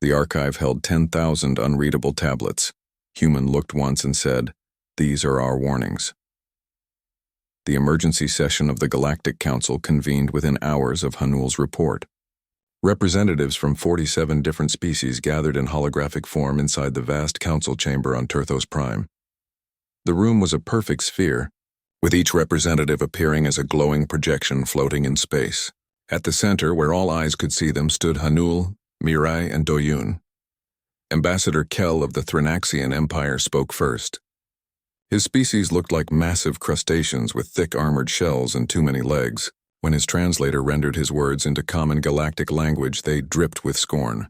The archive held 10,000 unreadable tablets. Human looked once and said, "These are our warnings." The emergency session of the Galactic Council convened within hours of Hanul's report. Representatives from 47 different species gathered in holographic form inside the vast council chamber on Turthos Prime. The room was a perfect sphere, with each representative appearing as a glowing projection floating in space. At the center, where all eyes could see them, stood Hanul, Mirai, and Doyun. Ambassador Kel of the Thrinaxian Empire spoke first. His species looked like massive crustaceans with thick armored shells and too many legs. When his translator rendered his words into common galactic language, they dripped with scorn.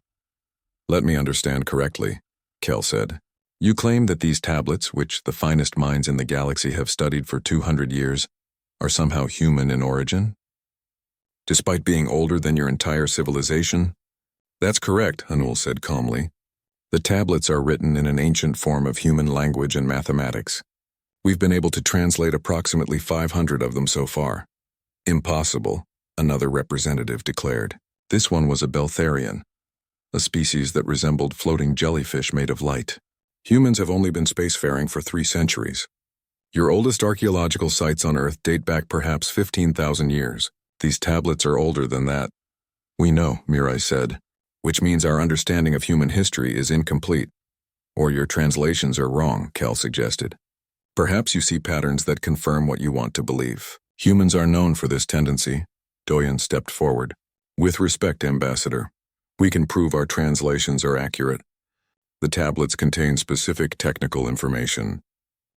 "Let me understand correctly," Kel said. "You claim that these tablets, which the finest minds in the galaxy have studied for 200 years, are somehow human in origin? Despite being older than your entire civilization?" "That's correct," Hanul said calmly. "The tablets are written in an ancient form of human language and mathematics. We've been able to translate approximately 500 of them so far." "Impossible," another representative declared. This one was a Beltharian, a species that resembled floating jellyfish made of light. "Humans have only been spacefaring for 3 centuries. Your oldest archaeological sites on Earth date back perhaps 15,000 years. These tablets are older than that." "We know," Mirai said, "which means our understanding of human history is incomplete." "Or your translations are wrong," Kel suggested. "Perhaps you see patterns that confirm what you want to believe. Humans are known for this tendency." Doyen stepped forward. "With respect, Ambassador, we can prove our translations are accurate. The tablets contain specific technical information,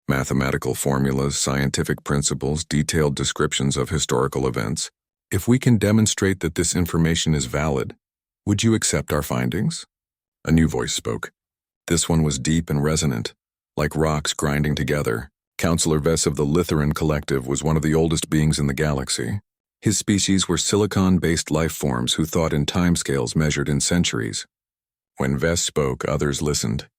mathematical formulas, scientific principles, detailed descriptions of historical events. If we can demonstrate that this information is valid, would you accept our findings?" A new voice spoke. This one was deep and resonant, like rocks grinding together. Counselor Vess of the Lithuran Collective was one of the oldest beings in the galaxy. His species were silicon-based life forms who thought in timescales measured in centuries. When Vess spoke, others listened.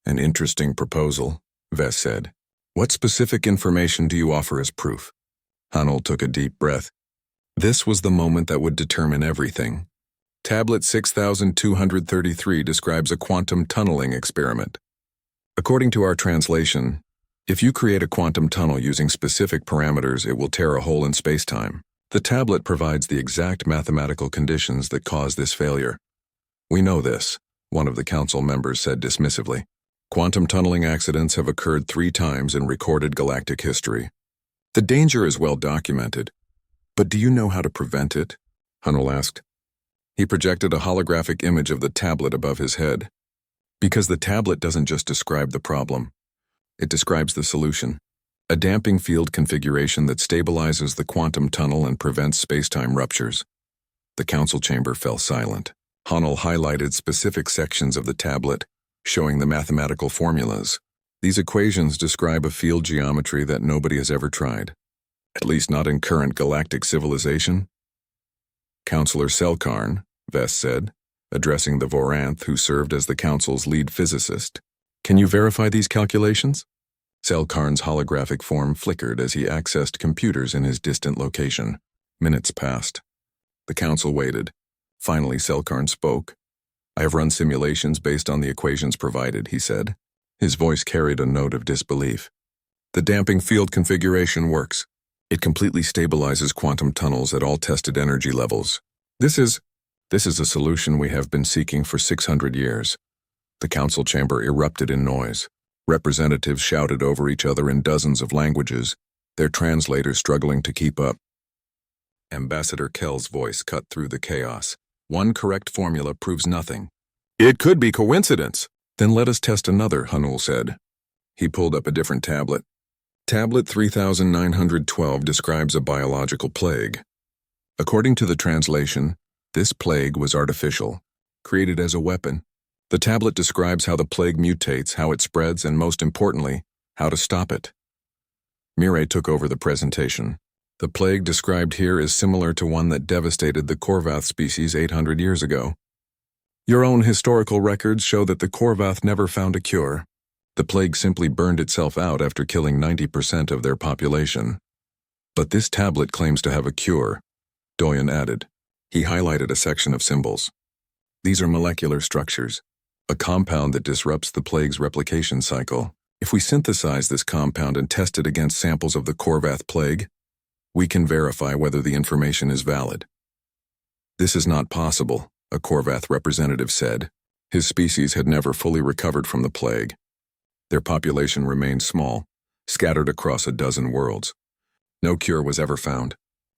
"An interesting proposal," Vess said. "What specific information do you offer as proof?" Hanul took a deep breath. This was the moment that would determine everything. Tablet 6233 describes a quantum tunneling experiment. According to our translation, if you create a quantum tunnel using specific parameters, it will tear a hole in space-time. The tablet provides the exact mathematical conditions that cause this failure. "We know this," one of the council members said dismissively. "Quantum tunneling accidents have occurred 3 times in recorded galactic history. The danger is well documented. But do you know how to prevent it?" Hanul asked. He projected a holographic image of the tablet above his head. "Because the tablet doesn't just describe the problem. It describes the solution. A damping field configuration that stabilizes the quantum tunnel and prevents space-time ruptures." The council chamber fell silent. Hanul highlighted specific sections of the tablet, showing the mathematical formulas. "These equations describe a field geometry that nobody has ever tried. At least not in current galactic civilization." "Counselor Selkarn," Vess said, addressing the Voranth who served as the council's lead physicist. "Can you verify these calculations?" Selkarn's holographic form flickered as he accessed computers in his distant location. Minutes passed. The council waited. Finally, Selkarn spoke. "I have run simulations based on the equations provided," he said. His voice carried a note of disbelief. "The damping field configuration works. It completely stabilizes quantum tunnels at all tested energy levels. This is a solution we have been seeking for 600 years. The council chamber erupted in noise. Representatives shouted over each other in dozens of languages, their translators struggling to keep up. Ambassador Kel's voice cut through the chaos. "One correct formula proves nothing." "It could be coincidence." "Then let us test another," Hanul said. He pulled up a different tablet. Tablet 3912 describes a biological plague. According to the translation, this plague was artificial, created as a weapon. The tablet describes how the plague mutates, how it spreads, and most importantly, how to stop it. Mirai took over the presentation. "The plague described here is similar to one that devastated the Korvath species 800 years ago. Your own historical records show that the Korvath never found a cure. The plague simply burned itself out after killing 90% of their population. But this tablet claims to have a cure," Doyen added. He highlighted a section of symbols. These are molecular structures, a compound that disrupts the plague's replication cycle. If we synthesize this compound and test it against samples of the Korvath plague, we can verify whether the information is valid. This is not possible, a Korvath representative said. His species had never fully recovered from the plague. Their population remained small, scattered across a dozen worlds. No cure was ever found.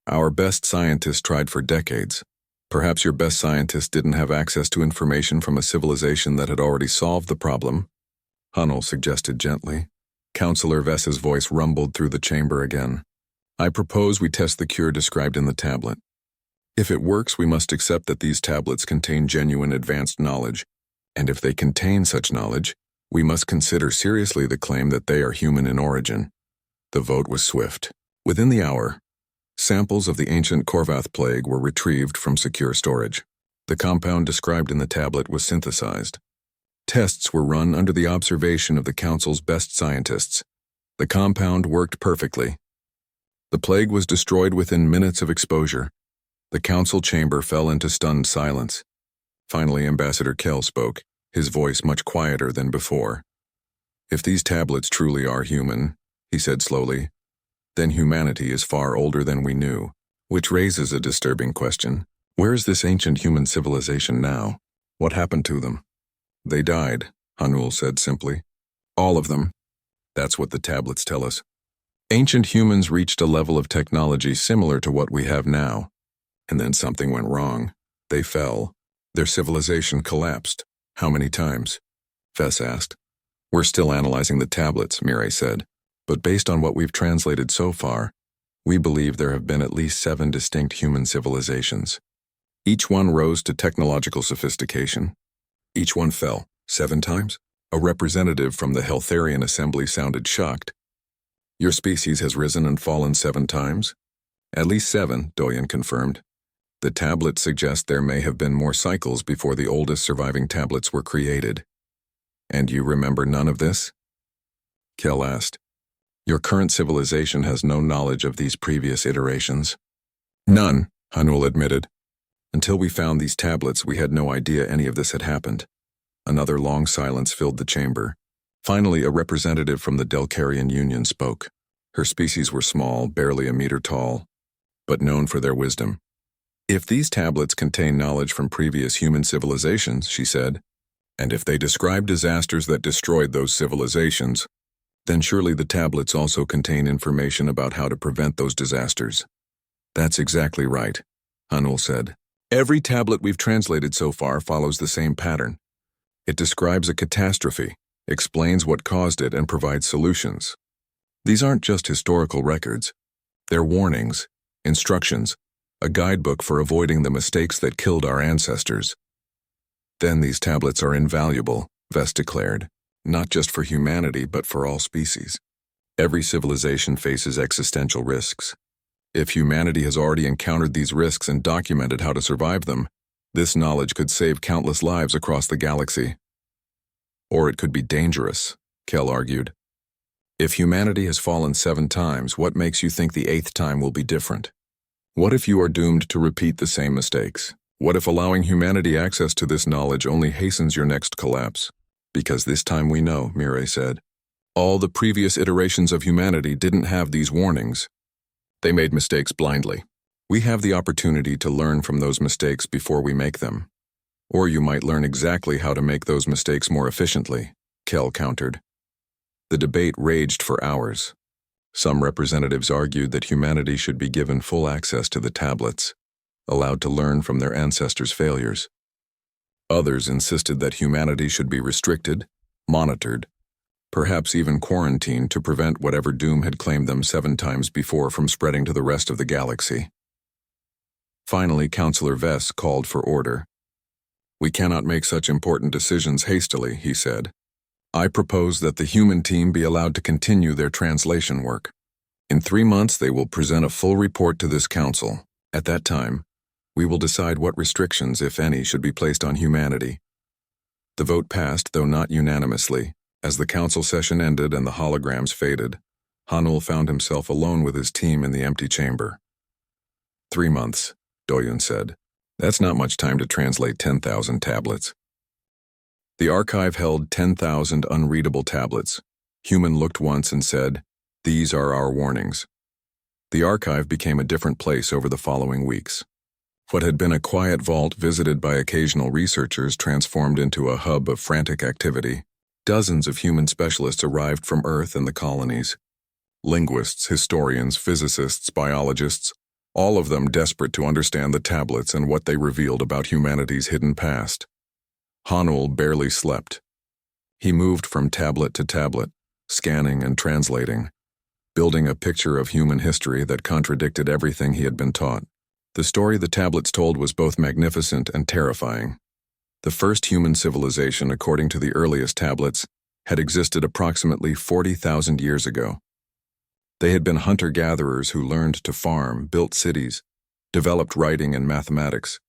Our best scientists tried for decades. Perhaps your best scientists didn't have access to information from a civilization that had already solved the problem, Hunnell suggested gently. Counselor Vess's voice rumbled through the chamber again. I propose we test the cure described in the tablet. If it works, we must accept that these tablets contain genuine advanced knowledge, and if they contain such knowledge, we must consider seriously the claim that they are human in origin. The vote was swift. Within the hour, samples of the ancient Korvath plague were retrieved from secure storage. The compound described in the tablet was synthesized. Tests were run under the observation of the Council's best scientists. The compound worked perfectly. The plague was destroyed within minutes of exposure. The Council chamber fell into stunned silence. Finally, Ambassador Kell spoke, his voice much quieter than before. If these tablets truly are human, he said slowly, then humanity is far older than we knew, which raises a disturbing question. Where is this ancient human civilization now? What happened to them? They died, Hunnell said simply. All of them. That's what the tablets tell us. Ancient humans reached a level of technology similar to what we have now. And then something went wrong. They fell. Their civilization collapsed. How many times? Vess asked. We're still analyzing the tablets, Mireille said. But based on what we've translated so far, we believe there have been at least 7 distinct human civilizations. Each one rose to technological sophistication. Each one fell 7 times? A representative from the Heltharian Assembly sounded shocked. Your species has risen and fallen 7 times? At least 7, Doyen confirmed. The tablets suggest there may have been more cycles before the oldest surviving tablets were created. And you remember none of this? Kell asked. Your current civilization has no knowledge of these previous iterations. None, Hunnell admitted. Until we found these tablets, we had no idea any of this had happened. Another long silence filled the chamber. Finally, a representative from the Delcarian Union spoke. Her species were small, barely a meter tall, but known for their wisdom. If these tablets contain knowledge from previous human civilizations, she said, and if they describe disasters that destroyed those civilizations, then surely the tablets also contain information about how to prevent those disasters. That's exactly right, Hunnell said. Every tablet we've translated so far follows the same pattern. It describes a catastrophe, explains what caused it, and provides solutions. These aren't just historical records. They're warnings, instructions, a guidebook for avoiding the mistakes that killed our ancestors. Then these tablets are invaluable, Vess declared, not just for humanity but for all species. Every civilization faces existential risks. If humanity has already encountered these risks and documented how to survive them, this knowledge could save countless lives across the galaxy. Or it could be dangerous, Kell argued. If humanity has fallen 7 times, what makes you think the 8th time will be different? What if you are doomed to repeat the same mistakes? What if allowing humanity access to this knowledge only hastens your next collapse? Because this time we know, Mireille said. All the previous iterations of humanity didn't have these warnings. They made mistakes blindly. We have the opportunity to learn from those mistakes before we make them. Or you might learn exactly how to make those mistakes more efficiently, Kell countered. The debate raged for hours. Some representatives argued that humanity should be given full access to the tablets, allowed to learn from their ancestors' failures. Others insisted that humanity should be restricted, monitored, perhaps even quarantined to prevent whatever doom had claimed them 7 times before from spreading to the rest of the galaxy. Finally, Counselor Vess called for order. We cannot make such important decisions hastily, he said. I propose that the human team be allowed to continue their translation work. In 3 months, they will present a full report to this council. At that time, we will decide what restrictions, if any, should be placed on humanity. The vote passed, though not unanimously. As the council session ended and the holograms faded, Hunnell found himself alone with his team in the empty chamber. 3 months, Doyen said. That's not much time to translate 10,000 tablets. The archive held 10,000 unreadable tablets. Human looked once and said, "These are our warnings." The archive became a different place over the following weeks. What had been a quiet vault visited by occasional researchers transformed into a hub of frantic activity. Dozens of human specialists arrived from Earth and the colonies. Linguists, historians, physicists, biologists, all of them desperate to understand the tablets and what they revealed about humanity's hidden past. Hanul barely slept. He moved from tablet to tablet, scanning and translating, building a picture of human history that contradicted everything he had been taught. The story the tablets told was both magnificent and terrifying. The first human civilization, according to the earliest tablets, had existed approximately 40,000 years ago. They had been hunter-gatherers who learned to farm, built cities, developed writing and mathematics.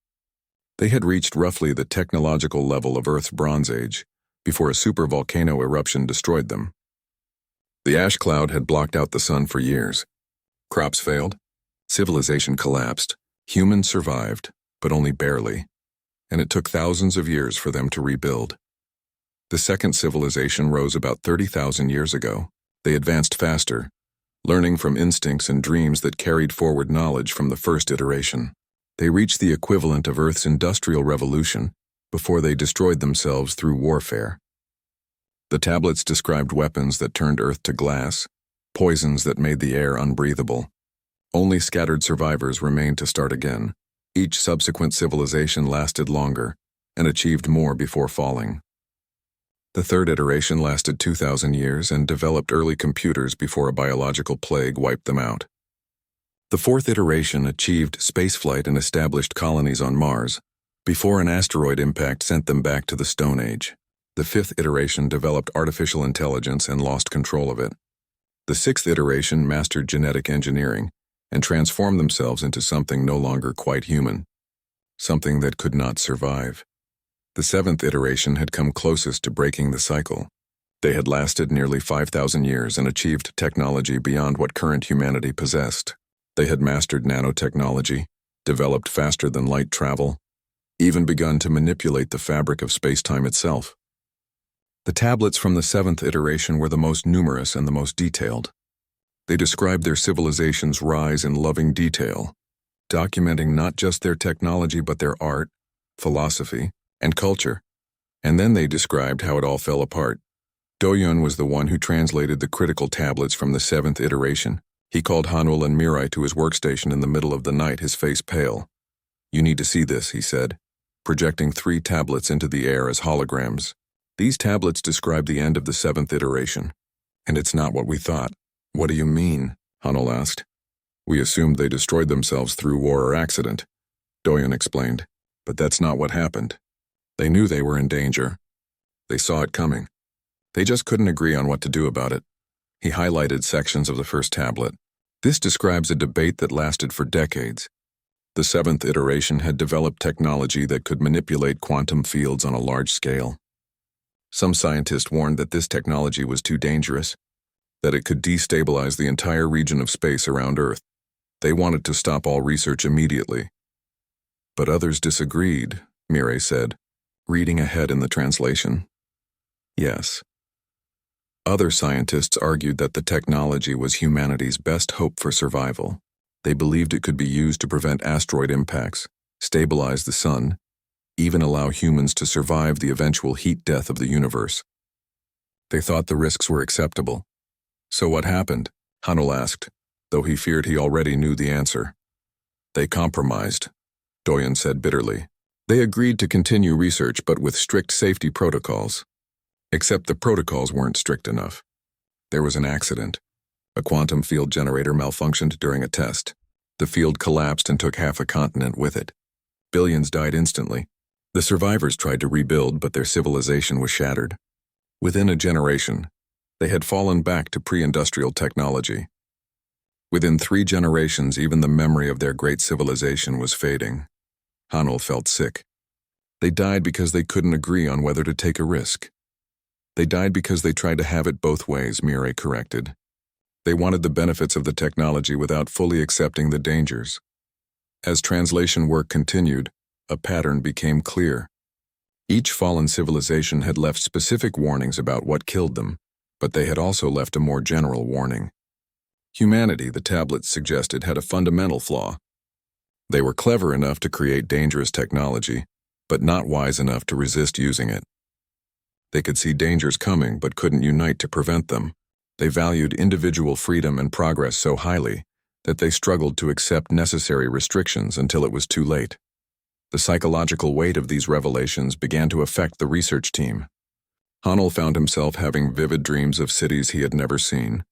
They had reached roughly the technological level of Earth's Bronze Age before a supervolcano eruption destroyed them. The ash cloud had blocked out the sun for years. Crops failed. Civilization collapsed. Humans survived, but only barely, and it took thousands of years for them to rebuild. The second civilization rose about 30,000 years ago. They advanced faster, learning from instincts and dreams that carried forward knowledge from the first iteration. They reached the equivalent of Earth's Industrial Revolution before they destroyed themselves through warfare. The tablets described weapons that turned Earth to glass, poisons that made the air unbreathable. Only scattered survivors remained to start again. Each subsequent civilization lasted longer and achieved more before falling. The third iteration lasted 2,000 years and developed early computers before a biological plague wiped them out. The fourth iteration achieved spaceflight and established colonies on Mars before an asteroid impact sent them back to the Stone Age. The fifth iteration developed artificial intelligence and lost control of it. The sixth iteration mastered genetic engineering and transformed themselves into something no longer quite human, something that could not survive. The seventh iteration had come closest to breaking the cycle. They had lasted nearly 5,000 years and achieved technology beyond what current humanity possessed. They had mastered nanotechnology, developed faster than light travel, even begun to manipulate the fabric of space-time itself. The tablets from the seventh iteration were the most numerous and the most detailed. They described their civilization's rise in loving detail, documenting not just their technology but their art, philosophy, and culture. And then they described how it all fell apart. Doyun was the one who translated the critical tablets from the seventh iteration. He called Hanul and Mirai to his workstation in the middle of the night, his face pale. "You need to see this," he said, projecting 3 tablets into the air as holograms. "These tablets describe the end of the seventh iteration. And it's not what we thought." "What do you mean?" Hanul asked. "We assumed they destroyed themselves through war or accident," Doyun explained. "But that's not what happened. They knew they were in danger. They saw it coming. They just couldn't agree on what to do about it." He highlighted sections of the first tablet. This describes a debate that lasted for decades. The seventh iteration had developed technology that could manipulate quantum fields on a large scale. Some scientists warned that this technology was too dangerous, that it could destabilize the entire region of space around Earth. They wanted to stop all research immediately. But others disagreed, Mirai said, reading ahead in the translation. Yes. Other scientists argued that the technology was humanity's best hope for survival. They believed it could be used to prevent asteroid impacts, stabilize the sun, even allow humans to survive the eventual heat death of the universe. They thought the risks were acceptable. "So what happened?" Hanul asked, though he feared he already knew the answer. "They compromised," Doyun said bitterly. "They agreed to continue research but with strict safety protocols. Except the protocols weren't strict enough. There was an accident. A quantum field generator malfunctioned during a test. The field collapsed and took half a continent with it. Billions died instantly. The survivors tried to rebuild, but their civilization was shattered. Within a generation, they had fallen back to pre-industrial technology. Within 3 generations, even the memory of their great civilization was fading. Hanul felt sick. They died because they couldn't agree on whether to take a risk. They died because they tried to have it both ways, Mirai corrected. They wanted the benefits of the technology without fully accepting the dangers. As translation work continued, A pattern became clear. Each fallen civilization had left specific warnings about what killed them, but they had also left a more general warning. Humanity, the tablets suggested, had a fundamental flaw. They were clever enough to create dangerous technology, but not wise enough to resist using it. They could see dangers coming but couldn't unite to prevent them. They valued individual freedom and progress so highly that they struggled to accept necessary restrictions until it was too late. The psychological weight of these revelations began to affect the research team. Hanel found himself having vivid dreams of cities he had never seen.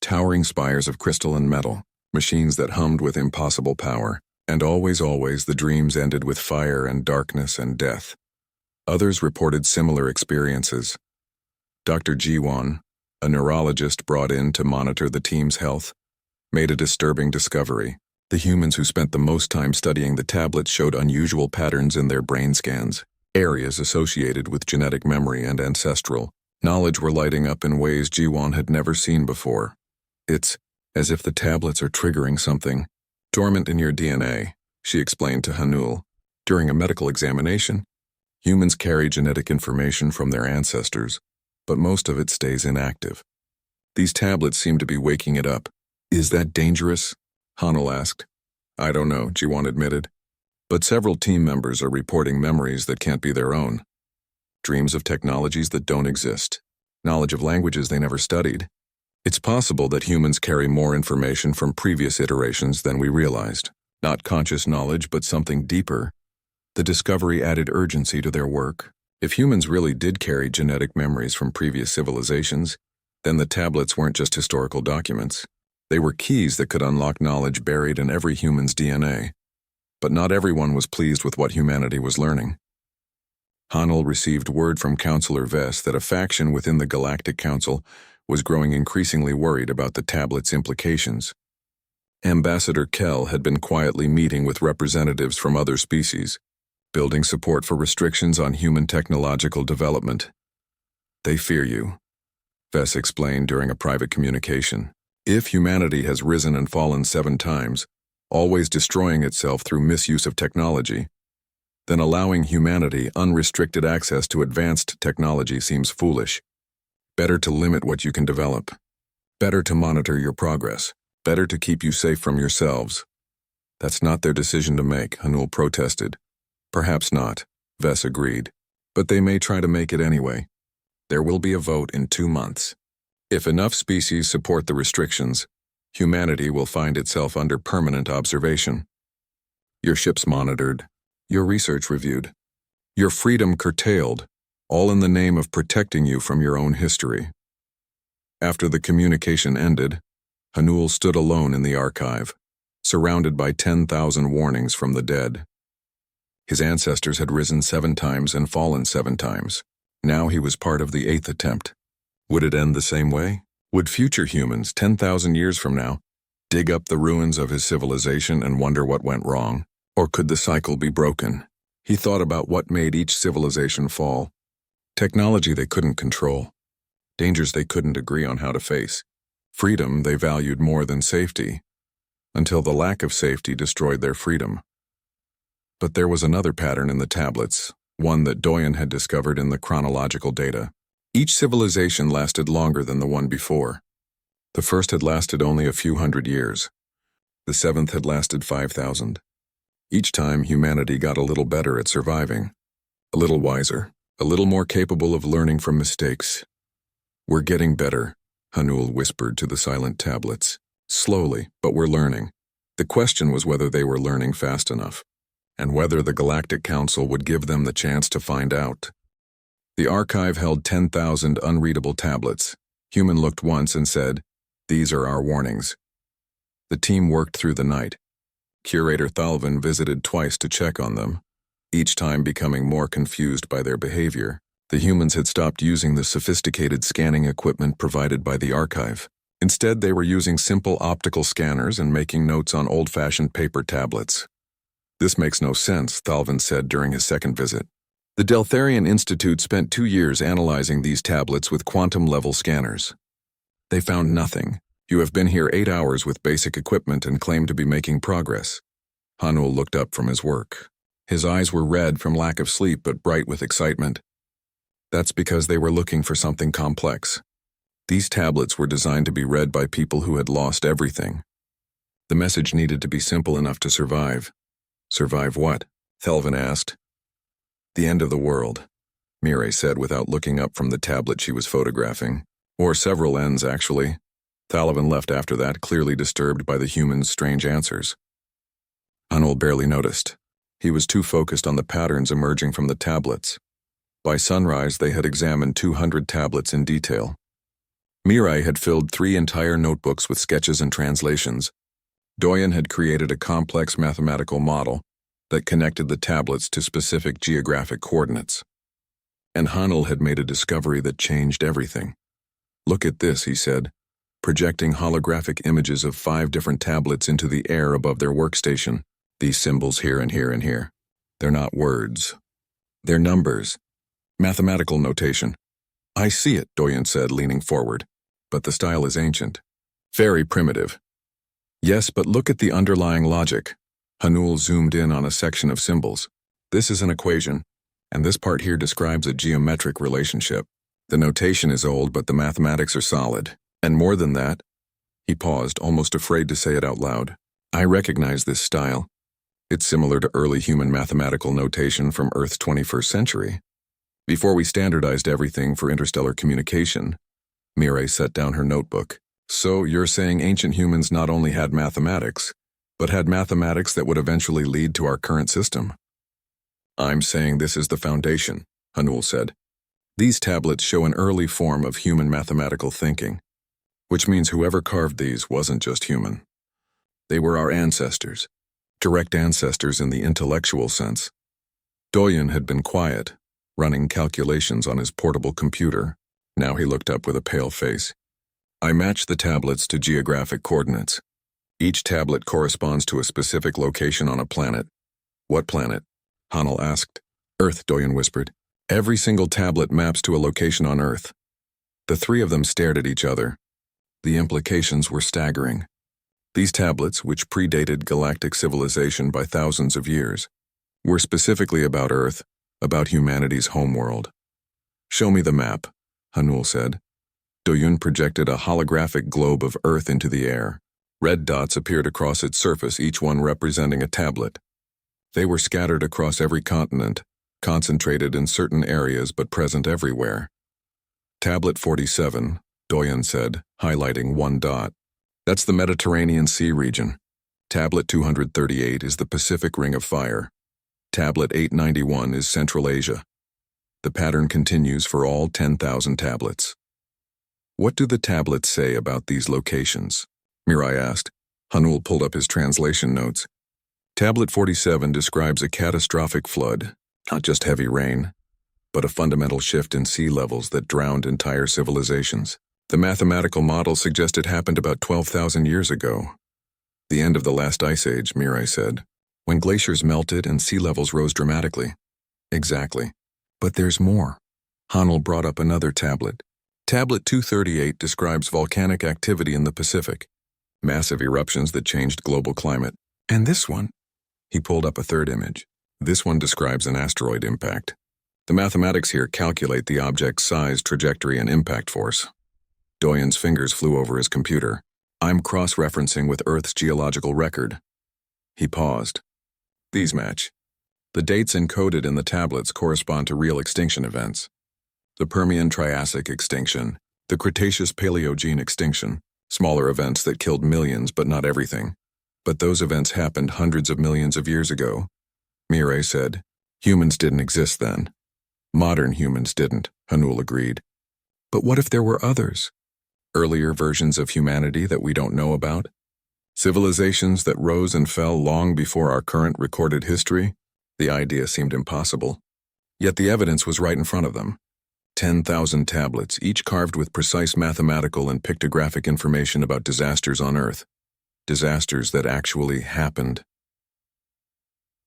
Towering spires of crystal and metal, machines that hummed with impossible power, and always the dreams ended with fire and darkness and death. Others reported similar experiences. Dr. Jiwon, a neurologist brought in to monitor the team's health, made a disturbing discovery. The humans who spent the most time studying the tablets showed unusual patterns in their brain scans. Areas associated with genetic memory and ancestral knowledge were lighting up in ways Jiwon had never seen before. It's as if the tablets are triggering something dormant in your DNA, she explained to Hanul. During a medical examination, humans carry genetic information from their ancestors, but most of it stays inactive. These tablets seem to be waking it up. Is that dangerous? Hanul asked. I don't know, Jiwon admitted. But several team members are reporting memories that can't be their own. Dreams of technologies that don't exist. Knowledge of languages they never studied. It's possible that humans carry more information from previous iterations than we realized. Not conscious knowledge, but something deeper. The discovery added urgency to their work. If humans really did carry genetic memories from previous civilizations, then the tablets weren't just historical documents. They were keys that could unlock knowledge buried in every human's DNA. But not everyone was pleased with what humanity was learning. Hanel received word from Counselor Vess that a faction within the Galactic Council was growing increasingly worried about the tablet's implications. Ambassador Kell had been quietly meeting with representatives from other species, building support for restrictions on human technological development. They fear you, Vess explained during a private communication. If humanity has risen and fallen 7 times, always destroying itself through misuse of technology, then allowing humanity unrestricted access to advanced technology seems foolish. Better to limit what you can develop. Better to monitor your progress. Better to keep you safe from yourselves. That's not their decision to make, Hanul protested. Perhaps not, Vess agreed. But they may try to make it anyway. There will be a vote in 2 months. If enough species support the restrictions, humanity will find itself under permanent observation. Your ships monitored, your research reviewed, your freedom curtailed, all in the name of protecting you from your own history. After the communication ended, Hanul stood alone in the archive, surrounded by 10,000 warnings from the dead. His ancestors had risen 7 times and fallen 7 times. Now he was part of the 8th attempt. Would it end the same way? Would future humans, 10,000 years from now, dig up the ruins of his civilization and wonder what went wrong? Or could the cycle be broken? He thought about what made each civilization fall. Technology they couldn't control. Dangers they couldn't agree on how to face. Freedom they valued more than safety, until the lack of safety destroyed their freedom. But there was another pattern in the tablets, one that Doyen had discovered in the chronological data. Each civilization lasted longer than the one before. The first had lasted only a few hundred years. The 7th had lasted 5,000. Each time humanity got a little better at surviving, a little wiser, a little more capable of learning from mistakes. We're getting better, Hanul whispered to the silent tablets. Slowly, but we're learning. The question was whether they were learning fast enough, and whether the Galactic Council would give them the chance to find out. The archive held 10,000 unreadable tablets. Human looked once and said, "These are our warnings." The team worked through the night. Curator Thalvin visited twice to check on them, each time becoming more confused by their behavior. The humans had stopped using the sophisticated scanning equipment provided by the archive. Instead, they were using simple optical scanners and making notes on old-fashioned paper tablets. "This makes no sense," Thalvin said during his second visit. The Deltharian Institute spent 2 years analyzing these tablets with quantum-level scanners. They found nothing. You have been here 8 hours with basic equipment and claim to be making progress. Hanul looked up from his work. His eyes were red from lack of sleep but bright with excitement. That's because they were looking for something complex. These tablets were designed to be read by people who had lost everything. The message needed to be simple enough to survive. Survive what? Thelvin asked. The end of the world, Mireille said without looking up from the tablet she was photographing. Or several ends, actually. Thalvin left after that, clearly disturbed by the humans' strange answers. Hunul barely noticed. He was too focused on the patterns emerging from the tablets. By sunrise, they had examined 200 tablets in detail. Mireille had filled 3 entire notebooks with sketches and translations. Doyen had created a complex mathematical model that connected the tablets to specific geographic coordinates. And Hunul had made a discovery that changed everything. Look at this, he said, projecting holographic images of 5 different tablets into the air above their workstation. These symbols here and here and here. They're not words. They're numbers. Mathematical notation. I see it, Doyen said, leaning forward. But the style is ancient. Very primitive. Yes, but look at the underlying logic. Hunul zoomed in on a section of symbols. This is an equation, and this part here describes a geometric relationship. The notation is old, but the mathematics are solid. And more than that, he paused, almost afraid to say it out loud. I recognize this style. It's similar to early human mathematical notation from Earth's 21st century. Before we standardized everything for interstellar communication, Mireille set down her notebook. So you're saying ancient humans not only had mathematics, but had mathematics that would eventually lead to our current system? I'm saying this is the foundation, Hunul said. These tablets show an early form of human mathematical thinking, which means whoever carved these wasn't just human. They were our ancestors, direct ancestors in the intellectual sense. Doyen had been quiet, running calculations on his portable computer. Now he looked up with a pale face. I matched the tablets to geographic coordinates. Each tablet corresponds to a specific location on a planet. What planet? Hunul asked. Earth, Doyen whispered. Every single tablet maps to a location on Earth. The 3 of them stared at each other. The implications were staggering. These tablets, which predated galactic civilization by thousands of years, were specifically about Earth, about humanity's homeworld. Show me the map, Hunul said. Doyen projected a holographic globe of Earth into the air. Red dots appeared across its surface, each one representing a tablet. They were scattered across every continent, concentrated in certain areas but present everywhere. Tablet 47, Doyen said, highlighting 1 dot. That's the Mediterranean Sea region. Tablet 238 is the Pacific Ring of Fire. Tablet 891 is Central Asia. The pattern continues for all 10,000 tablets. What do the tablets say about these locations? Mireille asked. Hunul pulled up his translation notes. Tablet 47 describes a catastrophic flood, not just heavy rain, but a fundamental shift in sea levels that drowned entire civilizations. The mathematical model suggests it happened about 12,000 years ago. The end of the last ice age, Mireille said, when glaciers melted and sea levels rose dramatically. Exactly. But there's more. Hunul brought up another tablet. Tablet 238 describes volcanic activity in the Pacific, massive eruptions that changed global climate. And this one? He pulled up a 3rd image. This one describes an asteroid impact. The mathematics here calculate the object's size, trajectory, and impact force. Doyen's fingers flew over his computer. I'm cross-referencing with Earth's geological record. He paused. These match. The dates encoded in the tablets correspond to real extinction events. The Permian-Triassic extinction, the Cretaceous-Paleogene extinction, smaller events that killed millions but not everything. But those events happened hundreds of millions of years ago. Mireille said, humans didn't exist then. Modern humans didn't, Hunul agreed. But what if there were others? Earlier versions of humanity that we don't know about? Civilizations that rose and fell long before our current recorded history? The idea seemed impossible. Yet the evidence was right in front of them. 10,000 tablets, each carved with precise mathematical and pictographic information about disasters on Earth. Disasters that actually happened.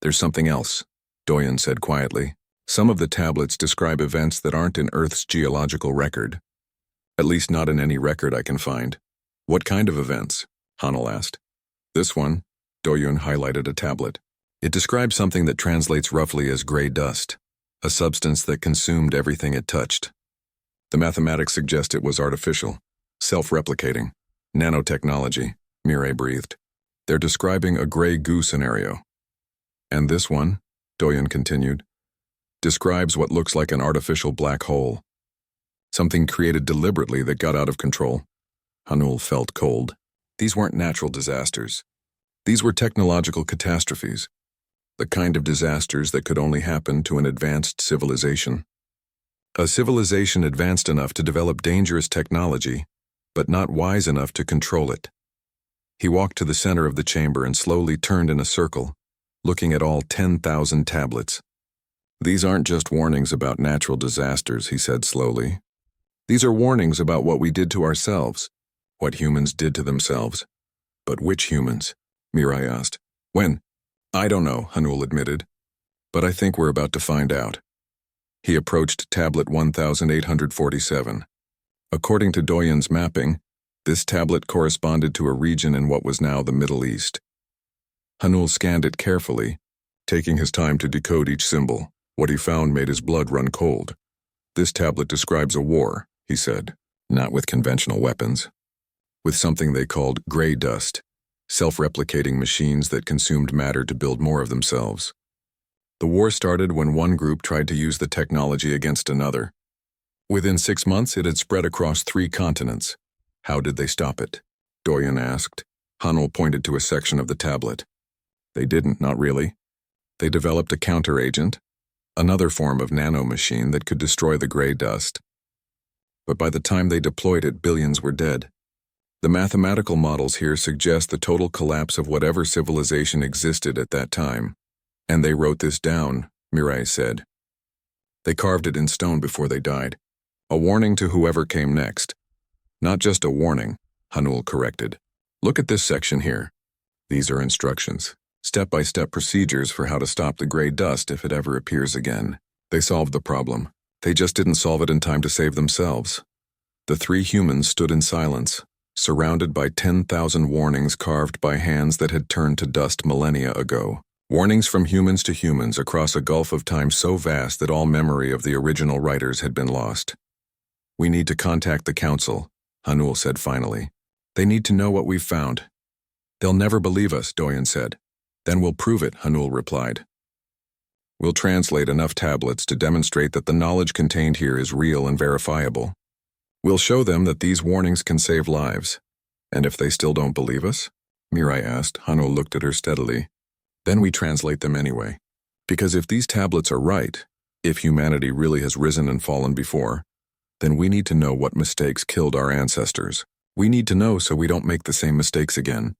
There's something else, Doyen said quietly. Some of the tablets describe events that aren't in Earth's geological record. At least not in any record I can find. What kind of events? Hunul asked. This one, Doyen highlighted a tablet. It described something that translates roughly as gray dust, a substance that consumed everything it touched. The mathematics suggest it was artificial, self-replicating, nanotechnology, Mirai breathed. They're describing a gray goo scenario. And this one, Doyen continued, describes what looks like an artificial black hole. Something created deliberately that got out of control. Hanul felt cold. These weren't natural disasters. These were technological catastrophes, the kind of disasters that could only happen to an advanced civilization. A civilization advanced enough to develop dangerous technology, but not wise enough to control it. He walked to the center of the chamber and slowly turned in a circle, looking at all 10,000 tablets. These aren't just warnings about natural disasters, he said slowly. These are warnings about what we did to ourselves, what humans did to themselves. But which humans? Mirai asked. When? I don't know, Hanul admitted. But I think we're about to find out. He approached tablet 1847. According to Doyen's mapping, this tablet corresponded to a region in what was now the Middle East. Hanul scanned it carefully, taking his time to decode each symbol. What he found made his blood run cold. This tablet describes a war, he said, not with conventional weapons, with something they called gray dust, self-replicating machines that consumed matter to build more of themselves. The war started when one group tried to use the technology against another. Within 6 months, it had spread across 3 continents. How did they stop it? Doyen asked. Hanul pointed to a section of the tablet. They didn't, not really. They developed a counter-agent, another form of nanomachine that could destroy the gray dust. But by the time they deployed it, billions were dead. The mathematical models here suggest the total collapse of whatever civilization existed at that time. And they wrote this down, Mirai said. They carved it in stone before they died. A warning to whoever came next. Not just a warning, Hanul corrected. Look at this section here. These are instructions, step-by-step procedures for how to stop the gray dust if it ever appears again. They solved the problem. They just didn't solve it in time to save themselves. The 3 humans stood in silence, surrounded by 10,000 warnings carved by hands that had turned to dust millennia ago. Warnings from humans to humans across a gulf of time so vast that all memory of the original writers had been lost. We need to contact the council, Hanul said finally. They need to know what we've found. They'll never believe us, Doyen said. Then we'll prove it, Hanul replied. We'll translate enough tablets to demonstrate that the knowledge contained here is real and verifiable. We'll show them that these warnings can save lives. And if they still don't believe us? Mirai asked. Hanul looked at her steadily. Then we translate them anyway. Because if these tablets are right, if humanity really has risen and fallen before, then we need to know what mistakes killed our ancestors. We need to know so we don't make the same mistakes again.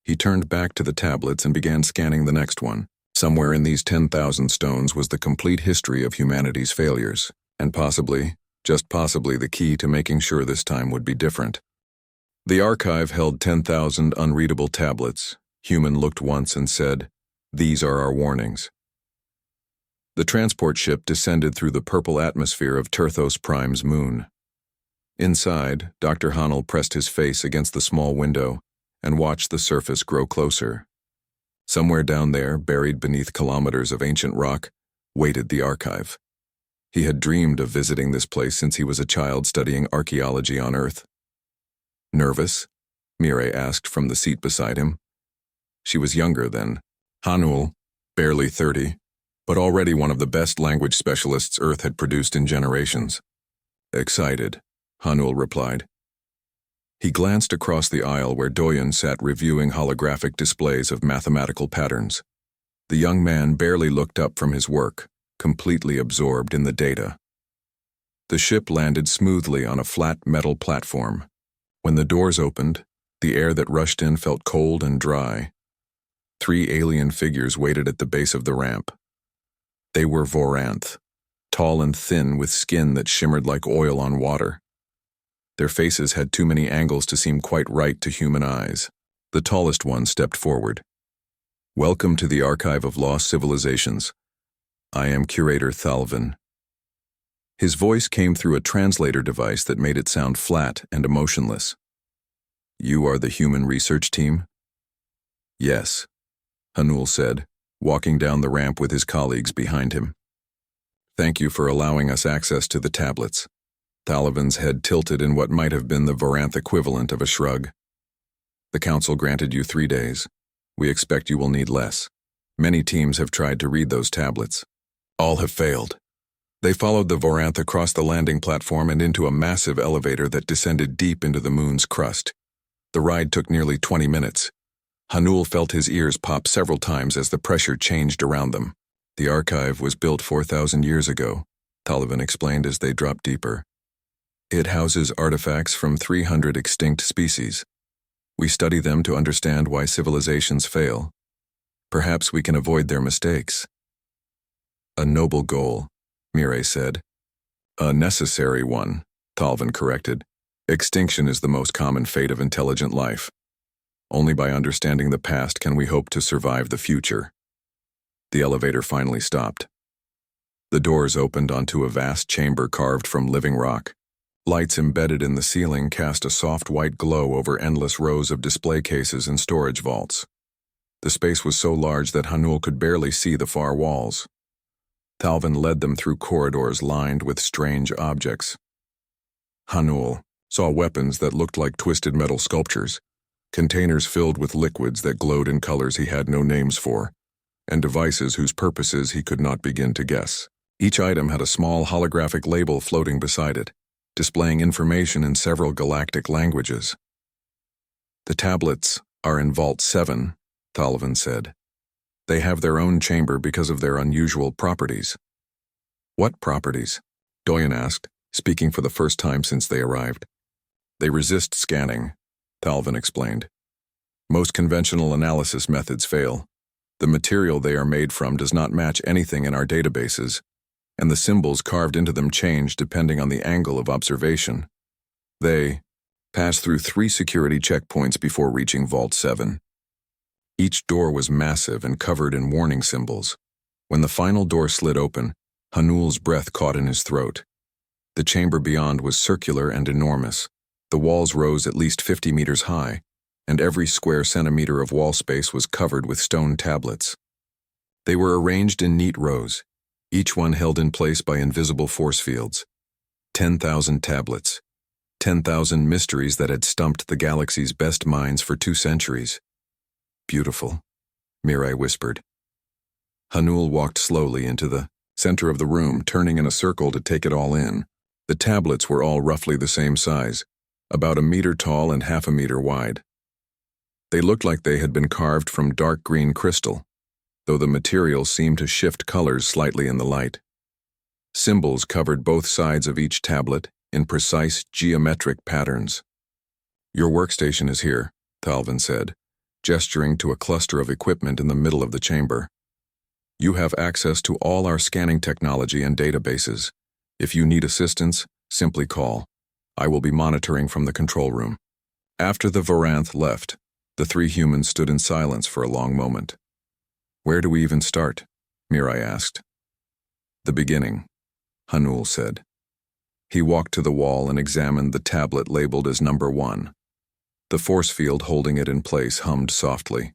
He turned back to the tablets and began scanning the next one. Somewhere in these 10,000 stones was the complete history of humanity's failures, and possibly, just possibly, the key to making sure this time would be different. The archive held 10,000 unreadable tablets. Human looked once and said, "These are our warnings." The transport ship descended through the purple atmosphere of Terthos Prime's moon. Inside, Dr. Hanul pressed his face against the small window and watched the surface grow closer. Somewhere down there, buried beneath kilometers of ancient rock, waited the archive. He had dreamed of visiting this place since he was a child studying archaeology on Earth. Nervous? Mirai asked from the seat beside him. She was younger than Hanul, barely 30, but already one of the best language specialists Earth had produced in generations. Excited, Hanul replied. He glanced across the aisle where Doyen sat reviewing holographic displays of mathematical patterns. The young man barely looked up from his work, completely absorbed in the data. The ship landed smoothly on a flat metal platform. When the doors opened, the air that rushed in felt cold and dry. 3 alien figures waited at the base of the ramp. They were Voranth, tall and thin with skin that shimmered like oil on water. Their faces had too many angles to seem quite right to human eyes. The tallest one stepped forward. "Welcome to the Archive of Lost Civilizations. I am Curator Thalvin." His voice came through a translator device that made it sound flat and emotionless. "You are the human research team?" "Yes," Hanul said, walking down the ramp with his colleagues behind him. "Thank you for allowing us access to the tablets." Thalavan's head tilted in what might have been the Varanth equivalent of a shrug. "The Council granted you 3 days. We expect you will need less. Many teams have tried to read those tablets. All have failed." They followed the Varanth across the landing platform and into a massive elevator that descended deep into the moon's crust. The ride took nearly 20 minutes. Hanul felt his ears pop several times as the pressure changed around them. "The archive was built 4,000 years ago," Thalavan explained as they dropped deeper. "It houses artifacts from 300 extinct species. We study them to understand why civilizations fail. Perhaps we can avoid their mistakes." "A noble goal," Mireille said. "A necessary one," Thalavan corrected. "Extinction is the most common fate of intelligent life. Only by understanding the past can we hope to survive the future." The elevator finally stopped. The doors opened onto a vast chamber carved from living rock. Lights embedded in the ceiling cast a soft white glow over endless rows of display cases and storage vaults. The space was so large that Hanul could barely see the far walls. Thalavan led them through corridors lined with strange objects. Hanul saw weapons that looked like twisted metal sculptures, containers filled with liquids that glowed in colors he had no names for, and devices whose purposes he could not begin to guess. Each item had a small holographic label floating beside it, displaying information in several galactic languages. "The tablets are in Vault 7, Thalavan said. "They have their own chamber because of their unusual properties." "What properties?" Doyen asked, speaking for the first time since they arrived. "They resist scanning," Thalavan explained. "Most conventional analysis methods fail. The material they are made from does not match anything in our databases, and the symbols carved into them change depending on the angle of observation. They pass through 3 security checkpoints before reaching Vault 7. Each door was massive and covered in warning symbols. When the final door slid open, Hanul's breath caught in his throat. The chamber beyond was circular and enormous. The walls rose at least 50 meters high, and every square centimeter of wall space was covered with stone tablets. They were arranged in neat rows, each one held in place by invisible force fields. 10,000 tablets. 10,000 mysteries that had stumped the galaxy's best minds for 2 centuries. "Beautiful," Mireille whispered. Hanul walked slowly into the center of the room, turning in a circle to take it all in. The tablets were all roughly the same size, about 1 meter tall and half a meter wide. They looked like they had been carved from dark green crystal, though the material seemed to shift colors slightly in the light. Symbols covered both sides of each tablet in precise geometric patterns. "Your workstation is here," Thalavan said, gesturing to a cluster of equipment in the middle of the chamber. "You have access to all our scanning technology and databases. If you need assistance, simply call. I will be monitoring from the control room." After the Varanth left, the 3 humans stood in silence for a long moment. "Where do we even start?" Mireille asked. "The beginning," Hanul said. He walked to the wall and examined the tablet labeled as number 1. The force field holding it in place hummed softly.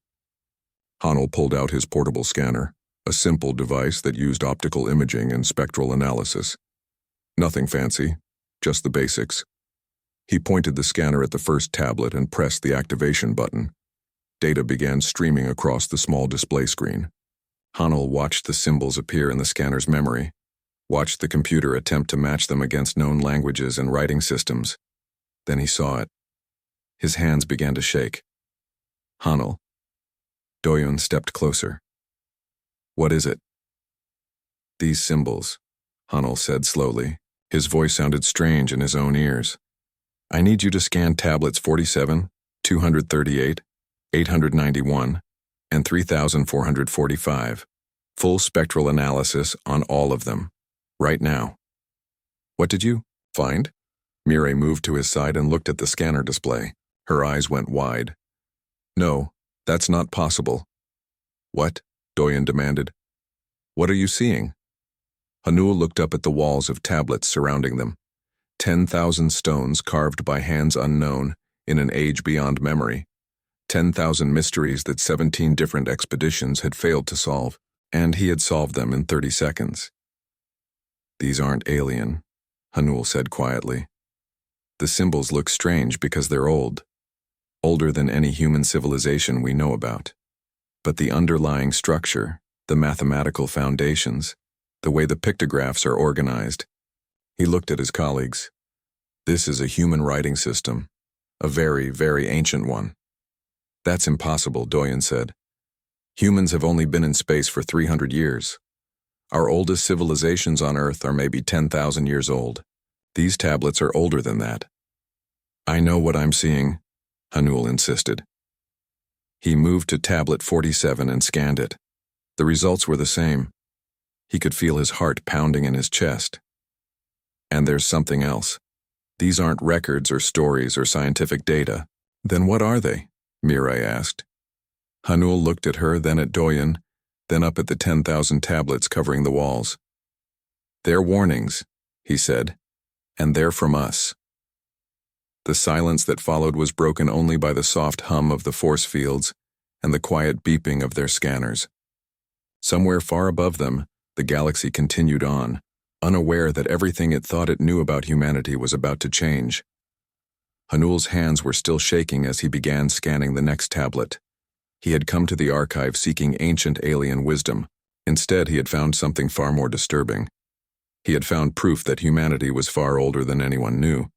Hanul pulled out his portable scanner, a simple device that used optical imaging and spectral analysis. Nothing fancy, just the basics. He pointed the scanner at the first tablet and pressed the activation button. Data began streaming across the small display screen. Hanul watched the symbols appear in the scanner's memory, watched the computer attempt to match them against known languages and writing systems. Then he saw it. His hands began to shake. "Hanul." Doyen stepped closer. "What is it?" "These symbols," Hanul said slowly. His voice sounded strange in his own ears. "I need you to scan tablets 47, 238, 891, and 3445. Full spectral analysis on all of them. Right now." "What did you find?" Mireille moved to his side and looked at the scanner display. Her eyes went wide. "No, that's not possible." "What?" Doyen demanded. "What are you seeing?" Hanul looked up at the walls of tablets surrounding them. 10,000 stones carved by hands unknown in an age beyond memory. 10,000 mysteries that 17 different expeditions had failed to solve, and he had solved them in 30 seconds. "These aren't alien," Hanul said quietly. "The symbols look strange because they're old, older than any human civilization we know about. But the underlying structure, the mathematical foundations, the way the pictographs are organized." He looked at his colleagues. "This is a human writing system, a very, very ancient one." "That's impossible," Doyen said. "Humans have only been in space for 300 years. Our oldest civilizations on Earth are maybe 10,000 years old. These tablets are older than that." "I know what I'm seeing," Hanul insisted. He moved to tablet 47 and scanned it. The results were the same. He could feel his heart pounding in his chest. "And there's something else. These aren't records or stories or scientific data." "Then what are they?" Mirai asked. Hanul looked at her, then at Doyen, then up at the 10,000 tablets covering the walls. "They're warnings," he said, "and they're from us." The silence that followed was broken only by the soft hum of the force fields and the quiet beeping of their scanners. Somewhere far above them, the galaxy continued on, unaware that everything it thought it knew about humanity was about to change. Hanul's hands were still shaking as he began scanning the next tablet. He had come to the archive seeking ancient alien wisdom. Instead, he had found something far more disturbing. He had found proof that humanity was far older than anyone knew.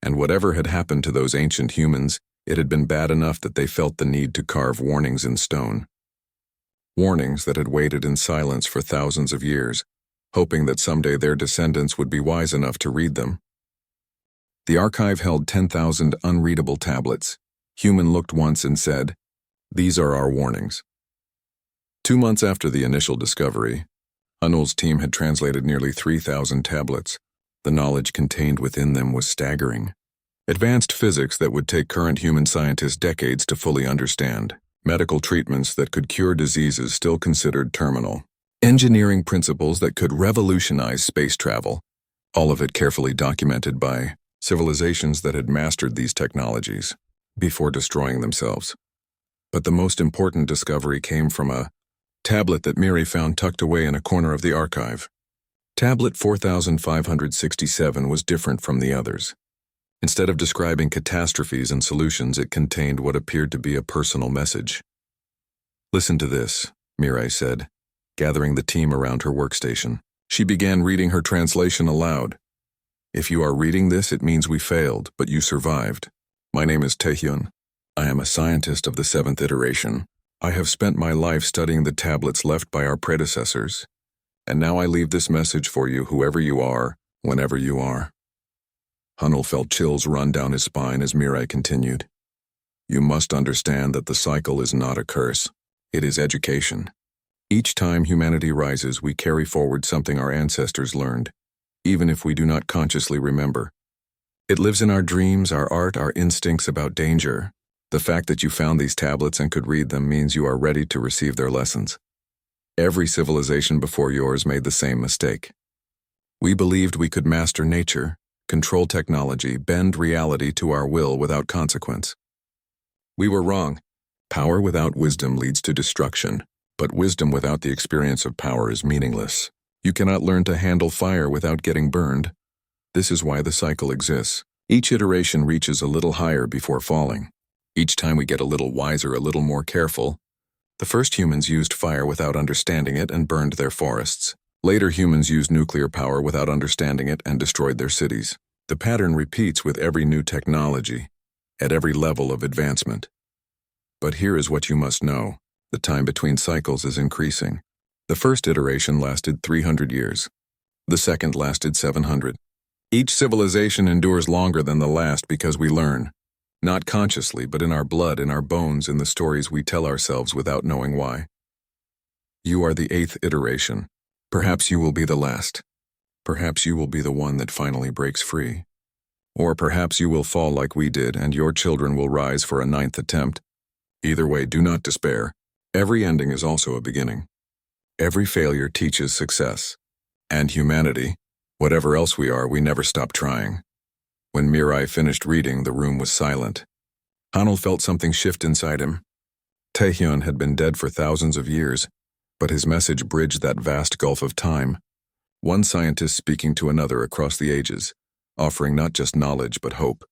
And whatever had happened to those ancient humans, it had been bad enough that they felt the need to carve warnings in stone. Warnings that had waited in silence for thousands of years, hoping that someday their descendants would be wise enough to read them. The archive held 10,000 unreadable tablets. Human looked once and said, "These are our warnings." 2 months after the initial discovery, Hanul's team had translated nearly 3,000 tablets. The knowledge contained within them was staggering. Advanced physics that would take current human scientists decades to fully understand. Medical treatments that could cure diseases still considered terminal. Engineering principles that could revolutionize space travel. All of it carefully documented by civilizations that had mastered these technologies before destroying themselves. But the most important discovery came from a tablet that Miri found tucked away in a corner of the archive. Tablet 4567 was different from the others. Instead of describing catastrophes and solutions, it contained what appeared to be a personal message. "Listen to this," Mirai said, gathering the team around her workstation. She began reading her translation aloud. "If you are reading this, it means we failed, but you survived. My name is Taehyun. I am a scientist of the 7th iteration. I have spent my life studying the tablets left by our predecessors, and now I leave this message for you, whoever you are, whenever you are." Hanul felt chills run down his spine as Mirai continued. "You must understand that the cycle is not a curse. It is education. Each time humanity rises, we carry forward something our ancestors learned, even if we do not consciously remember. It lives in our dreams, our art, our instincts about danger. The fact that you found these tablets and could read them means you are ready to receive their lessons. Every civilization before yours made the same mistake. We believed we could master nature, control technology, bend reality to our will without consequence. We were wrong. Power without wisdom leads to destruction, but wisdom without the experience of power is meaningless. You cannot learn to handle fire without getting burned. This is why the cycle exists. Each iteration reaches a little higher before falling. Each time we get a little wiser, a little more careful. The first humans used fire without understanding it and burned their forests. Later humans used nuclear power without understanding it and destroyed their cities. The pattern repeats with every new technology, at every level of advancement. But here is what you must know. The time between cycles is increasing. The first iteration lasted 300 years. The second lasted 700. Each civilization endures longer than the last because we learn. Not consciously, but in our blood, in our bones, in the stories we tell ourselves without knowing why. You are the 8th iteration. Perhaps you will be the last. Perhaps you will be the one that finally breaks free. Or perhaps you will fall like we did and your children will rise for a 9th attempt. Either way, do not despair. Every ending is also a beginning. Every failure teaches success. And humanity, whatever else we are, we never stop trying. When Mirai finished reading, the room was silent. Hanul felt something shift inside him. Taehyun had been dead for thousands of years, but his message bridged that vast gulf of time. One scientist speaking to another across the ages, offering not just knowledge but hope.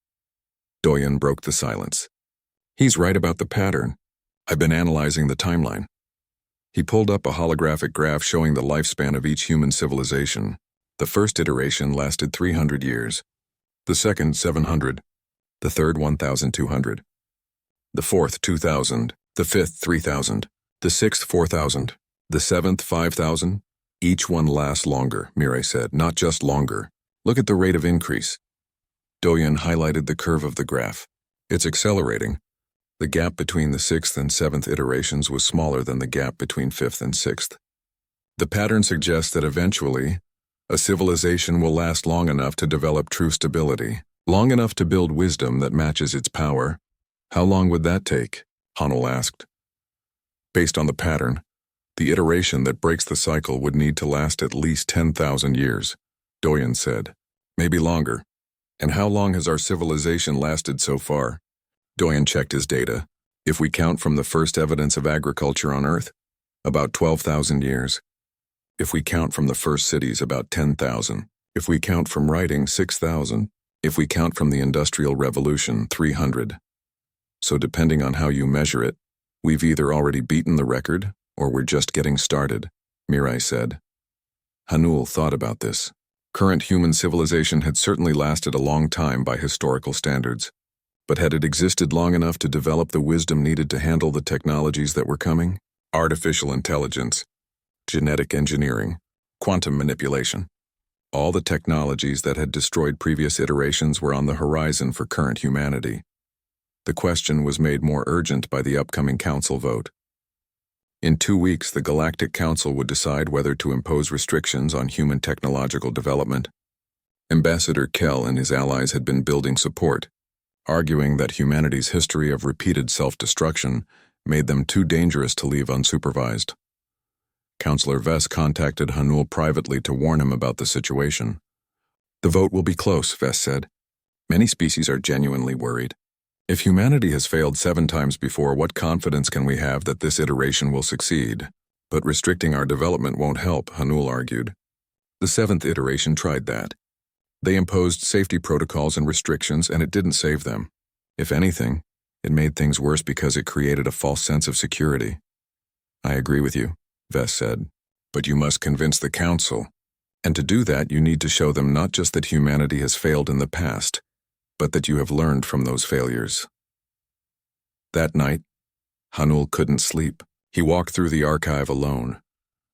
Doyen broke the silence. He's right about the pattern. I've been analyzing the timeline. He pulled up a holographic graph showing the lifespan of each human civilization. The first iteration lasted 300 years. The second, 700. The third, 1,200. The fourth, 2,000. The fifth, 3,000. The sixth, 4,000. The seventh, 5,000. Each one lasts longer, Mirai said, not just longer. Look at the rate of increase. Doyen highlighted the curve of the graph. It's accelerating. The gap between the sixth and seventh iterations was smaller than the gap between fifth and sixth. The pattern suggests that eventually, a civilization will last long enough to develop true stability, long enough to build wisdom that matches its power. How long would that take? Hanul asked. Based on the pattern, the iteration that breaks the cycle would need to last at least 10,000 years, Doyen said. Maybe longer. And how long has our civilization lasted so far? Doyen checked his data. If we count from the first evidence of agriculture on Earth, about 12,000 years. If we count from the first cities, about 10,000. If we count from writing, 6,000. If we count from the Industrial Revolution, 300. So depending on how you measure it, we've either already beaten the record, or we're just getting started, Mirai said. Hanul thought about this. Current human civilization had certainly lasted a long time by historical standards. But had it existed long enough to develop the wisdom needed to handle the technologies that were coming? Artificial intelligence, genetic engineering, quantum manipulation. All the technologies that had destroyed previous iterations were on the horizon for current humanity. The question was made more urgent by the upcoming council vote. In 2 weeks, the Galactic Council would decide whether to impose restrictions on human technological development. Ambassador Kell and his allies had been building support, arguing that humanity's history of repeated self-destruction made them too dangerous to leave unsupervised. Counselor Vess contacted Hanul privately to warn him about the situation. The vote will be close, Vess said. Many species are genuinely worried. If humanity has failed 7 times before, what confidence can we have that this iteration will succeed? But restricting our development won't help, Hanul argued. The 7th iteration tried that. They imposed safety protocols and restrictions, and it didn't save them. If anything, it made things worse because it created a false sense of security. I agree with you, Vess said. But you must convince the Council. And to do that, you need to show them not just that humanity has failed in the past, but that you have learned from those failures. That night, Hanul couldn't sleep. He walked through the archive alone,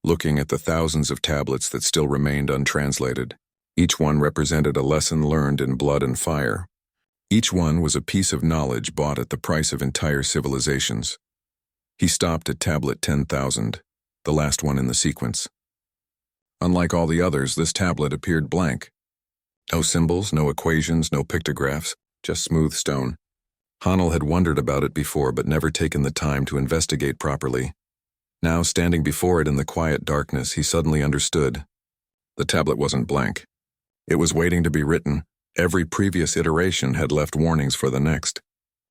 looking at the thousands of tablets that still remained untranslated. Each one represented a lesson learned in blood and fire. Each one was a piece of knowledge bought at the price of entire civilizations. He stopped at tablet 10,000, the last one in the sequence. Unlike all the others, this tablet appeared blank. No symbols, no equations, no pictographs, just smooth stone. Hanul had wondered about it before but never taken the time to investigate properly. Now, standing before it in the quiet darkness, he suddenly understood. The tablet wasn't blank. It was waiting to be written. Every previous iteration had left warnings for the next.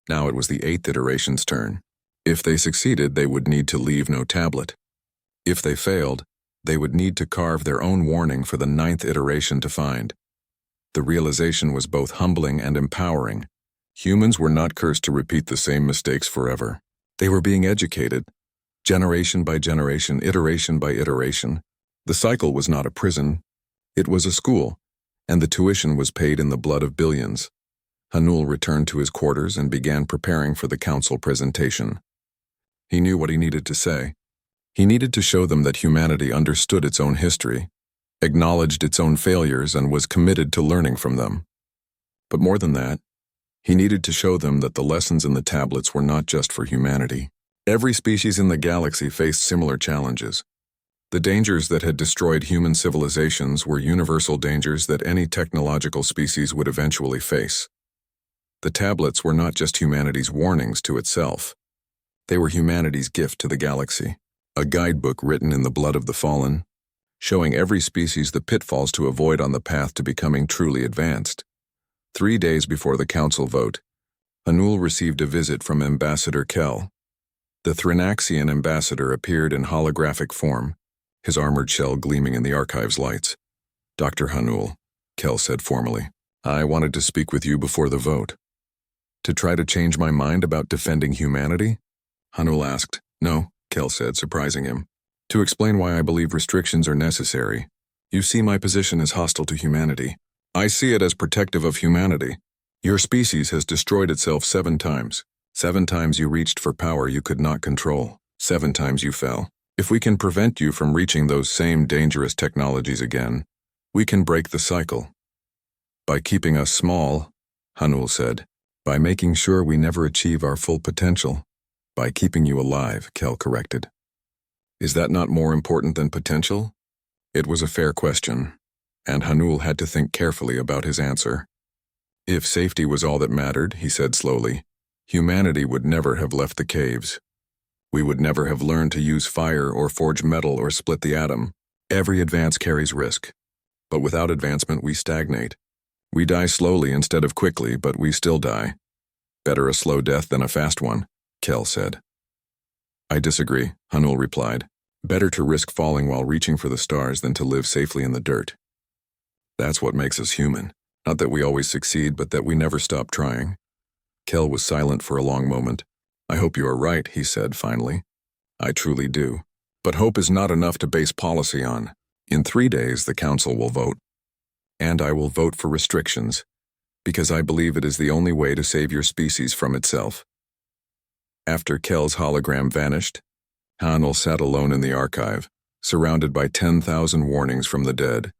Now it was the 8th iteration's turn. If they succeeded, they would need to leave no tablet. If they failed, they would need to carve their own warning for the 9th iteration to find. The realization was both humbling and empowering. Humans were not cursed to repeat the same mistakes forever. They were being educated, generation by generation, iteration by iteration. The cycle was not a prison. It was a school, and the tuition was paid in the blood of billions. Hanul returned to his quarters and began preparing for the council presentation. He knew what he needed to say. He needed to show them that humanity understood its own history, acknowledged its own failures, and was committed to learning from them. But more than that, he needed to show them that the lessons in the tablets were not just for humanity. Every species in the galaxy faced similar challenges. The dangers that had destroyed human civilizations were universal dangers that any technological species would eventually face. The tablets were not just humanity's warnings to itself. They were humanity's gift to the galaxy, a guidebook written in the blood of the fallen, showing every species the pitfalls to avoid on the path to becoming truly advanced. 3 days before the council vote, Hanul received a visit from Ambassador Kel. The Thrinaxian ambassador appeared in holographic form, his armored shell gleaming in the archive's lights. Dr. Hanul, Kel said formally, I wanted to speak with you before the vote. To try to change my mind about defending humanity? Hanul asked. No, Kel said, surprising him. To explain why I believe restrictions are necessary. You see my position as hostile to humanity. I see it as protective of humanity. Your species has destroyed itself 7 times. 7 times you reached for power you could not control. 7 times you fell. If we can prevent you from reaching those same dangerous technologies again, we can break the cycle. By keeping us small, Hanul said. By making sure we never achieve our full potential. By keeping you alive, Kel corrected. Is that not more important than potential? It was a fair question, and Hanul had to think carefully about his answer. If safety was all that mattered, he said slowly, humanity would never have left the caves. We would never have learned to use fire or forge metal or split the atom. Every advance carries risk. But without advancement, we stagnate. We die slowly instead of quickly, but we still die. Better a slow death than a fast one, Kel said. I disagree, Hanul replied. Better to risk falling while reaching for the stars than to live safely in the dirt. That's what makes us human. Not that we always succeed, but that we never stop trying. Kel was silent for a long moment. I hope you are right, he said finally. I truly do. But hope is not enough to base policy on. In 3 days, the Council will vote. And I will vote for restrictions, because I believe it is the only way to save your species from itself. After Kel's hologram vanished, Hanul sat alone in the archive, surrounded by 10,000 warnings from the dead.